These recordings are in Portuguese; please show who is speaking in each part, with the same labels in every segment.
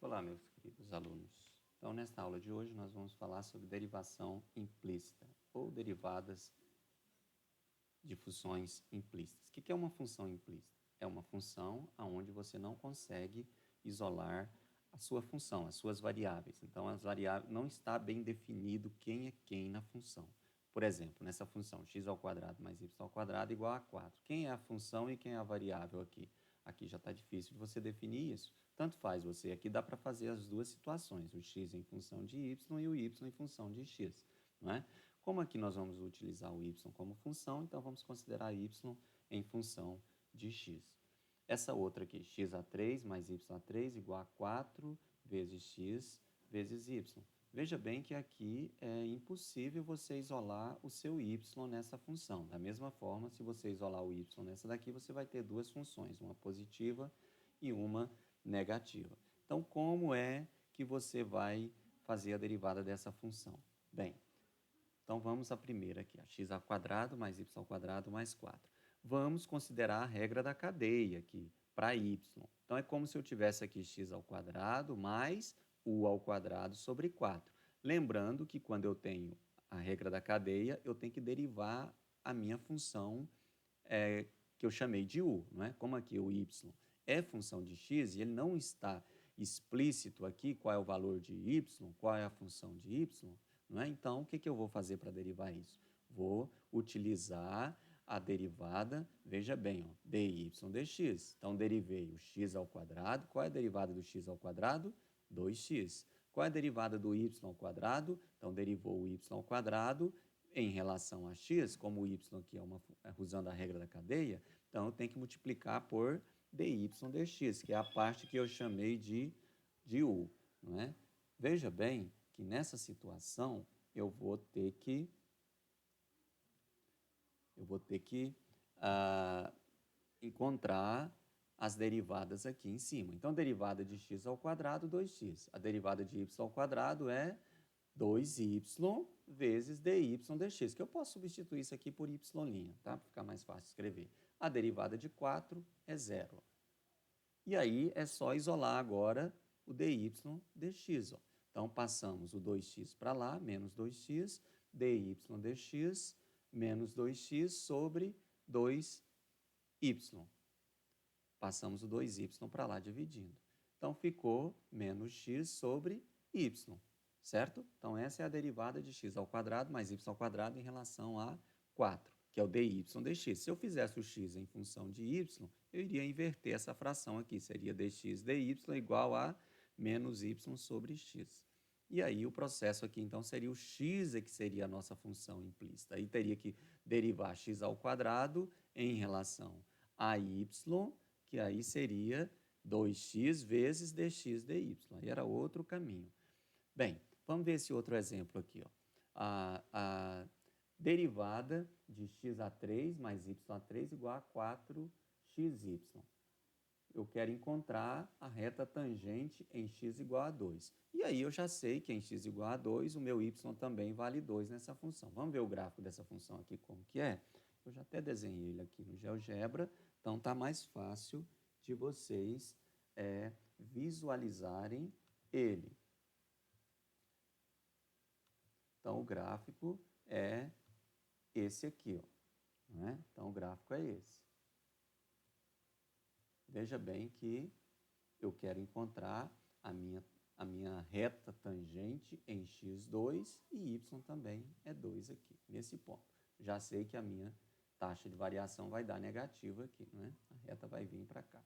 Speaker 1: Olá, meus queridos alunos. Então, nesta aula de hoje, nós vamos falar sobre derivação implícita ou derivadas de funções implícitas. O que é uma função implícita? É uma função onde você não consegue isolar a sua função, as suas variáveis. Então, as variáveis não está bem definido quem é quem na função. Por exemplo, nessa função x² mais y² igual a 4. Quem é a função e quem é a variável aqui? Aqui já está difícil de você definir isso. Tanto faz você. Aqui dá para fazer as duas situações, o x em função de y e o y em função de x. Não é? Como aqui nós vamos utilizar o y como função, então vamos considerar y em função de x. Essa outra aqui, x² mais y² igual a 4 vezes x vezes y. Veja bem que aqui é impossível você isolar o seu y nessa função. Da mesma forma, se você isolar o y nessa daqui, você vai ter duas funções, uma positiva e uma negativa. Então, como é que você vai fazer a derivada dessa função? Bem, então vamos à primeira aqui, a x² mais y² mais 4. Vamos considerar a regra da cadeia aqui, para y. Então é como se eu tivesse aqui x² mais u² sobre 4. Lembrando que quando eu tenho a regra da cadeia, eu tenho que derivar a minha função que eu chamei de u, não é? Como aqui o y é função de x e ele não está explícito aqui qual é o valor de y, qual é a função de y, não é? Então, o que eu vou fazer para derivar isso? Vou utilizar a derivada, veja bem, ó, dy dx. Então, derivei o x². Qual é a derivada do x²? 2x. Qual é a derivada do y²? Então, derivou o y² em relação a x, como o y aqui usando a regra da cadeia, então eu tenho que multiplicar por dy dx, que é a parte que eu chamei de u. Não é? Veja bem que nessa situação eu vou ter que encontrar as derivadas aqui em cima. Então, derivada de x², 2x. A derivada de y² é 2y vezes dy dx, que eu posso substituir isso aqui por y', tá? Para ficar mais fácil escrever. A derivada de 4 é 0. E aí é só isolar agora o dy dx. Ó. Então, passamos o 2x para lá, menos 2x, dy dx, menos 2x sobre 2y. Passamos o 2y para lá dividindo. Então, ficou menos x sobre y, certo? Então, essa é a derivada de x² mais y² em relação a 4, que é o dy dx. Se eu fizesse o x em função de y, eu iria inverter essa fração aqui. Seria dx dy igual a menos y sobre x. E aí o processo aqui, então, seria o x que seria a nossa função implícita. Aí teria que derivar x² em relação a y, que aí seria 2x vezes dx dy. Aí era outro caminho. Bem, vamos ver esse outro exemplo aqui. Ó. A derivada de x² mais y² igual a 4xy. Eu quero encontrar a reta tangente em x igual a 2. E aí eu já sei que em x igual a 2, o meu y também vale 2 nessa função. Vamos ver o gráfico dessa função aqui como que é? Eu já até desenhei ele aqui no GeoGebra, então está mais fácil de vocês visualizarem ele. Então, o gráfico é esse aqui. Ó, não é? Então, o gráfico é esse. Veja bem que eu quero encontrar a minha reta tangente em x2 e y também é 2 aqui, nesse ponto. Já sei que a minha taxa de variação vai dar negativa aqui, não é? A reta vai vir para cá,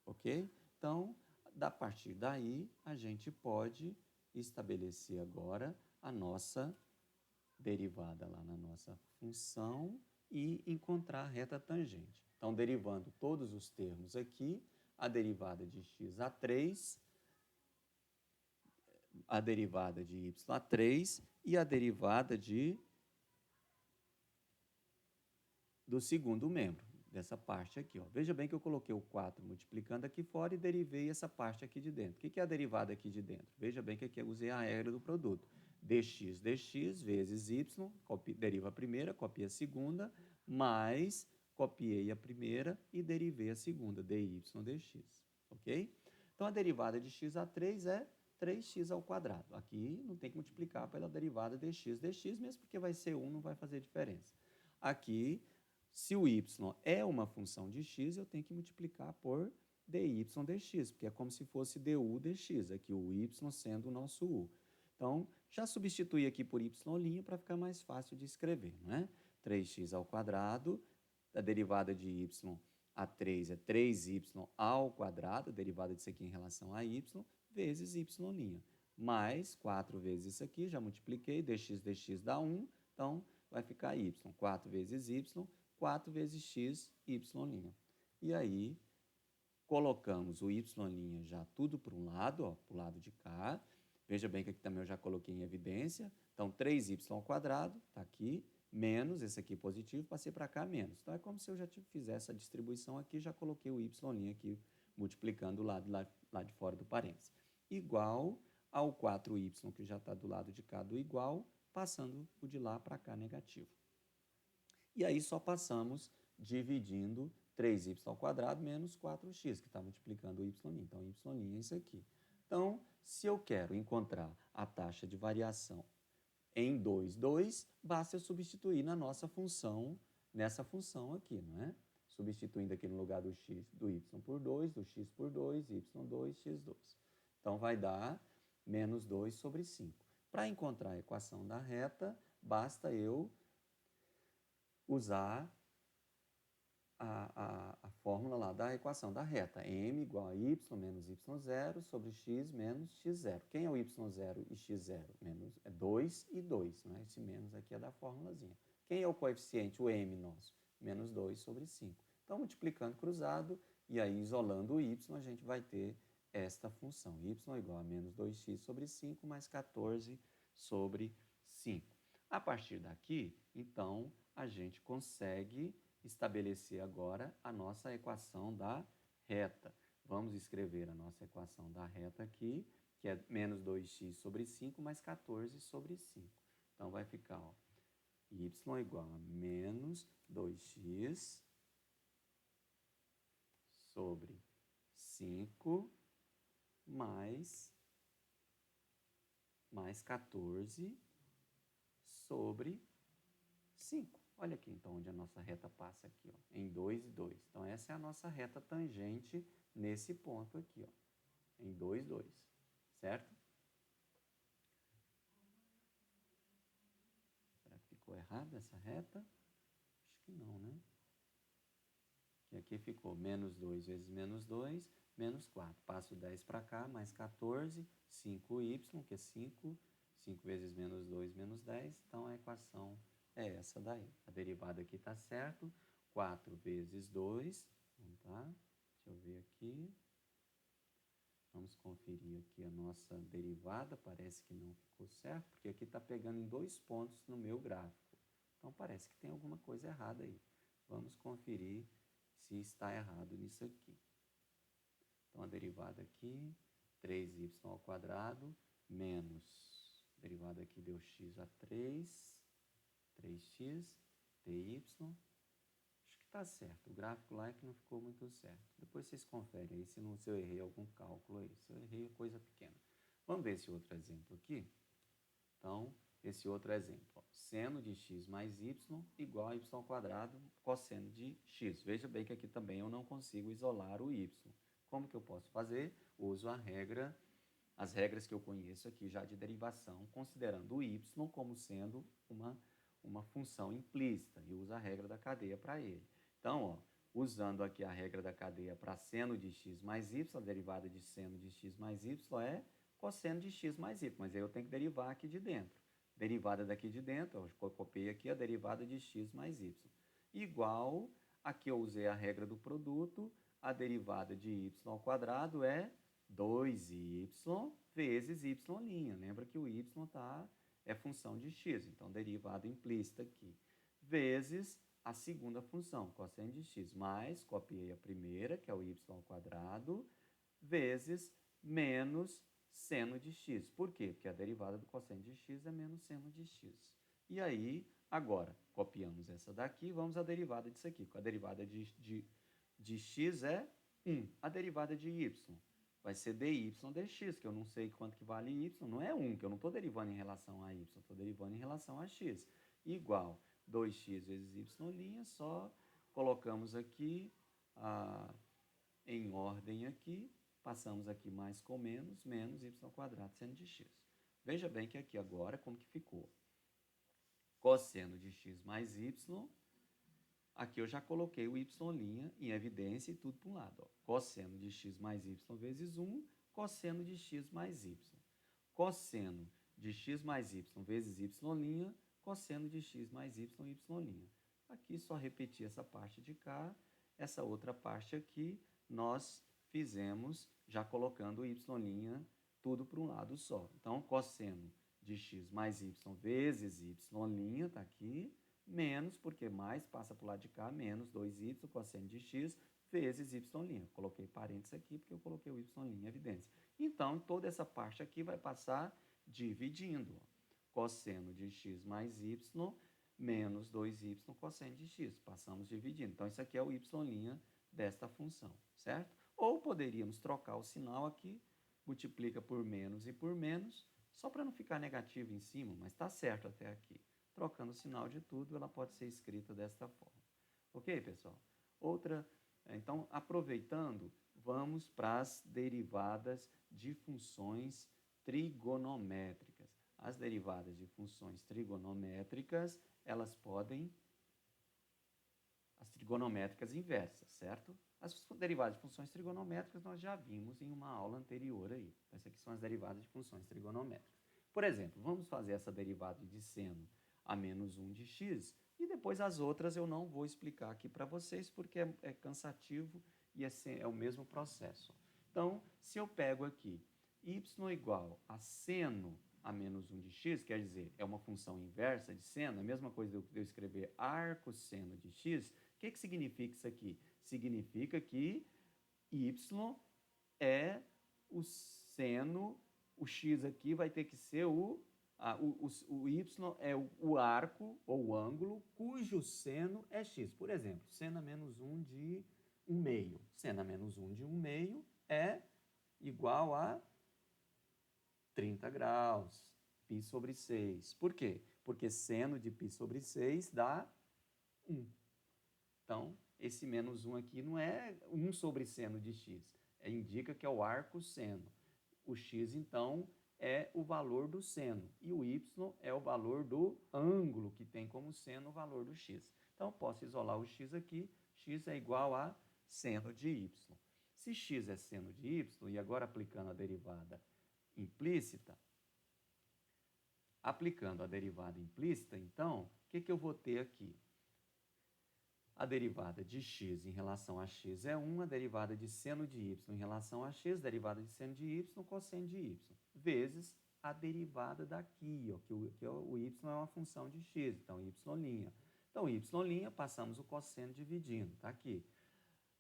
Speaker 1: ok? Então, a partir daí, a gente pode estabelecer agora a nossa derivada lá na nossa função e encontrar a reta tangente. Então, derivando todos os termos aqui, a derivada de x² a derivada de y3 e a derivada do segundo membro, dessa parte aqui. Ó. Veja bem que eu coloquei o 4 multiplicando aqui fora e derivei essa parte aqui de dentro. O que é a derivada aqui de dentro? Veja bem que aqui eu usei a regra do produto. dx vezes y, deriva a primeira, copia a segunda, mais copiei a primeira e derivei a segunda, dy dx. Ok? Então, a derivada de x a 3 é 3x ao quadrado. Aqui não tem que multiplicar pela derivada de x dx, mesmo porque vai ser 1, não vai fazer diferença. Aqui, se o y é uma função de x, eu tenho que multiplicar por dy dx, porque é como se fosse du dx, aqui o y sendo o nosso u. Então, já substituí aqui por y' para ficar mais fácil de escrever, não é? 3x ao quadrado, a derivada de y a 3 é 3y ao quadrado, a derivada disso aqui em relação a y, vezes y'. Mais 4 vezes isso aqui, já multipliquei, dx dá 1, então vai ficar y. 4 vezes y, 4 vezes x, y'. E aí, colocamos o y' já tudo para um lado, para o lado de cá. Veja bem que aqui também eu já coloquei em evidência. Então, 3y ao quadrado, está aqui, menos, esse aqui positivo, passei para cá, menos. Então, é como se eu já fizesse a distribuição aqui, já coloquei o y' aqui, multiplicando o lado lá de fora do parênteses. Igual ao 4y, que já está do lado de cá do igual, passando o de lá para cá negativo. E aí só passamos dividindo 3y ao quadrado menos 4x, que está multiplicando o y'. Então, y' é isso aqui. Então, se eu quero encontrar a taxa de variação em 2, 2, basta eu substituir na nossa função, nessa função aqui, não é? Substituindo aqui no lugar do x, do y por 2, do x por 2, y2, x2. Então, vai dar menos 2 sobre 5. Para encontrar a equação da reta, basta eu usar a fórmula lá da equação da reta, m igual a y menos y0 sobre x menos x0. Quem é o y0 e x0? Menos, é 2 e 2, né? Esse menos aqui é da fórmulazinha. Quem é o coeficiente, o m nosso? Menos 2 sobre 5. Então, multiplicando cruzado e aí isolando o y, a gente vai ter esta função, y igual a menos 2x sobre 5 mais 14 sobre 5. A partir daqui, então, a gente consegue estabelecer agora a nossa equação da reta. Vamos escrever a nossa equação da reta aqui, que é menos 2x sobre 5 mais 14 sobre 5. Então, vai ficar ó, y igual a menos 2x sobre 5 mais 14 sobre 5. Olha aqui, então, onde a nossa reta passa aqui, ó, em 2 e 2. Então, essa é a nossa reta tangente nesse ponto aqui, ó, em 2, 2, certo? Será que ficou errada essa reta? Acho que não, né? Que aqui ficou menos 2 vezes menos 2, menos 4. Passo 10 para cá, mais 14, 5y, que é 5. 5 vezes menos 2, menos 10. Então, a equação é essa daí. A derivada aqui está certo. 4 vezes 2, tá? Deixa eu ver aqui. Vamos conferir aqui a nossa derivada. Parece que não ficou certo, porque aqui está pegando em 2 pontos no meu gráfico. Então, parece que tem alguma coisa errada aí. Vamos conferir se está errado nisso aqui. Então, a derivada aqui, 3y ao quadrado, menos, a derivada aqui deu x a 3, 3x, dy. Acho que está certo. O gráfico lá é que não ficou muito certo. Depois vocês conferem aí se eu errei algum cálculo aí. Se eu errei, é coisa pequena. Vamos ver esse outro exemplo aqui? Então, esse outro exemplo. Ó, seno de x mais y igual a y ao quadrado cosseno de x. Veja bem que aqui também eu não consigo isolar o y. Como que eu posso fazer? Uso as regras que eu conheço aqui já de derivação, considerando o y como sendo uma função implícita, e uso a regra da cadeia para ele. Então, ó, usando aqui a regra da cadeia para seno de x mais y, a derivada de seno de x mais y é cosseno de x mais y, mas aí eu tenho que derivar aqui de dentro. Derivada daqui de dentro, eu copiei aqui a derivada de x mais y. Igual, aqui eu usei a regra do produto, a derivada de y ao quadrado é 2y vezes y'. Lembra que o y é função de x, então derivada implícita aqui. Vezes a segunda função, cosseno de x, mais, copiei a primeira, que é o y ao quadrado, vezes menos seno de x. Por quê? Porque a derivada do cosseno de x é menos seno de x. E aí, agora, copiamos essa daqui, vamos à derivada disso aqui. A derivada de x é 1. A derivada de y. vai ser dy dx, que eu não sei quanto que vale y, não é 1, que eu não estou derivando em relação a y, estou derivando em relação a x, igual 2x vezes y', só colocamos aqui em ordem aqui, passamos aqui mais com menos y² seno de x. Veja bem que aqui agora, como que ficou? Cosseno de x mais y, aqui eu já coloquei o y' em evidência e tudo para um lado. Ó. Cosseno de x mais y vezes 1, cosseno de x mais y. Cosseno de x mais y vezes y', cosseno de x mais y, y'. Aqui só repetir essa parte de cá, essa outra parte aqui nós fizemos já colocando o y' tudo para um lado só. Então, cosseno de x mais y vezes y', está aqui, menos, porque mais passa para o lado de cá, menos 2y, cosseno de x, vezes y'. Coloquei parênteses aqui, porque eu coloquei o y' em evidência. Então, toda essa parte aqui vai passar dividindo. Cosseno de x mais y, menos 2y, cosseno de x. Passamos dividindo. Então, isso aqui é o y' desta função, certo? Ou poderíamos trocar o sinal aqui, multiplica por menos e por menos, só para não ficar negativo em cima, mas está certo até aqui. Trocando o sinal de tudo, ela pode ser escrita desta forma. Ok, pessoal? Então, aproveitando, vamos para as derivadas de funções trigonométricas. As derivadas de funções trigonométricas, elas podem... As trigonométricas inversas, certo? As derivadas de funções trigonométricas nós já vimos em uma aula anterior aí. Essas aqui são as derivadas de funções trigonométricas. Por exemplo, vamos fazer essa derivada de seno a menos 1 de x, e depois as outras eu não vou explicar aqui para vocês, porque é cansativo e é o mesmo processo. Então, se eu pego aqui y igual a seno a menos 1 de x, quer dizer, é uma função inversa de seno, a mesma coisa de eu escrever arcosseno de x, o que significa isso aqui? Significa que y é o seno, o x aqui vai ter que ser o y é o arco ou o ângulo cujo seno é x. Por exemplo, seno a menos 1 de 1/2. Seno a menos 1 de 1/2 é igual a 30 graus, π sobre 6. Por quê? Porque seno de π sobre 6 dá 1. Então, esse menos 1 aqui não é 1 sobre seno de x. Indica que é o arco seno. O x, então, é o valor do seno. E o y é o valor do ângulo, que tem como seno o valor do x. Então, posso isolar o x aqui. X é igual a seno de y. Se x é seno de y, e agora aplicando a derivada implícita, então, o que eu vou ter aqui? A derivada de x em relação a x é 1, a derivada de seno de y em relação a x, derivada de seno de y, cosseno de y, vezes a derivada daqui, ó, que o y é uma função de x, então y'. Então, y', passamos o cosseno dividindo, está aqui.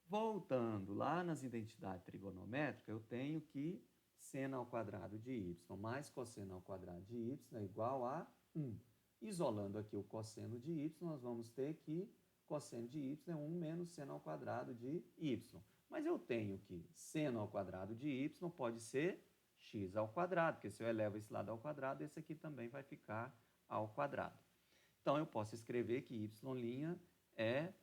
Speaker 1: Voltando lá nas identidades trigonométricas, eu tenho que seno ao quadrado de y mais cosseno ao quadrado de y é igual a 1. Isolando aqui o cosseno de y, nós vamos ter que cosseno de y é 1 menos seno ao quadrado de y. Mas eu tenho que seno ao quadrado de y pode ser x ao quadrado, porque se eu elevo esse lado ao quadrado, esse aqui também vai ficar ao quadrado. Então, eu posso escrever que y' é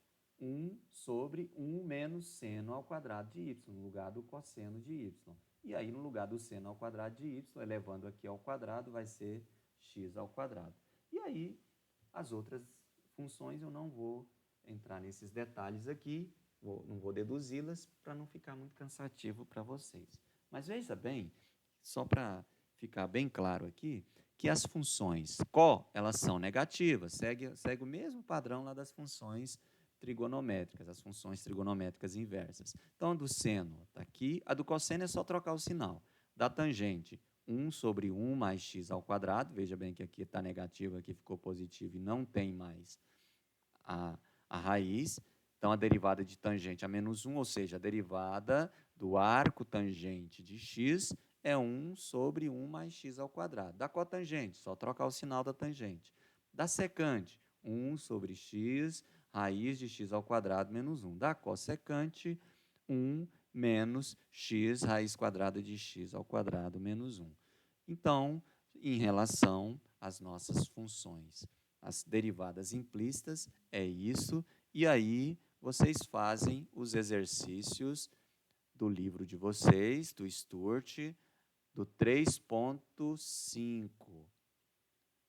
Speaker 1: 1 sobre 1 menos seno ao quadrado de y, no lugar do cosseno de y. E aí, no lugar do seno ao quadrado de y, elevando aqui ao quadrado, vai ser x ao quadrado. E aí, as outras funções eu não vou entrar nesses detalhes aqui, não vou deduzi-las para não ficar muito cansativo para vocês. Mas veja bem, só para ficar bem claro aqui, que as funções co, elas são negativas, segue o mesmo padrão lá das funções trigonométricas, as funções trigonométricas inversas. Então, a do seno está aqui, a do cosseno é só trocar o sinal. Da tangente, 1 sobre 1 mais x ao quadrado, veja bem que aqui está negativo, aqui ficou positivo e não tem mais a raiz. Então, a derivada de tangente a menos 1, ou seja, a derivada do arco tangente de x é 1 sobre 1 mais x ao quadrado. Da cotangente, só trocar o sinal da tangente. Da secante, 1 sobre x, raiz de x ao quadrado menos 1. Da cossecante, 1 menos x raiz quadrada de x ao quadrado menos 1. Então, em relação às nossas funções, as derivadas implícitas, é isso. E aí, vocês fazem os exercícios do livro de vocês, do Sturt, do 3.5.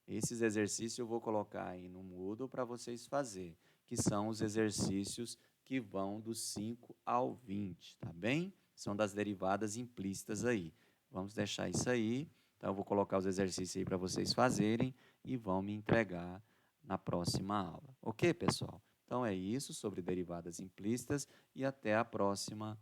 Speaker 1: Esses exercícios eu vou colocar aí no Moodle para vocês fazerem, que são os exercícios que vão do 5 ao 20, tá bem? São das derivadas implícitas aí. Vamos deixar isso aí. Então, eu vou colocar os exercícios aí para vocês fazerem e vão me entregar na próxima aula. Ok, pessoal? Então, é isso sobre derivadas implícitas e até a próxima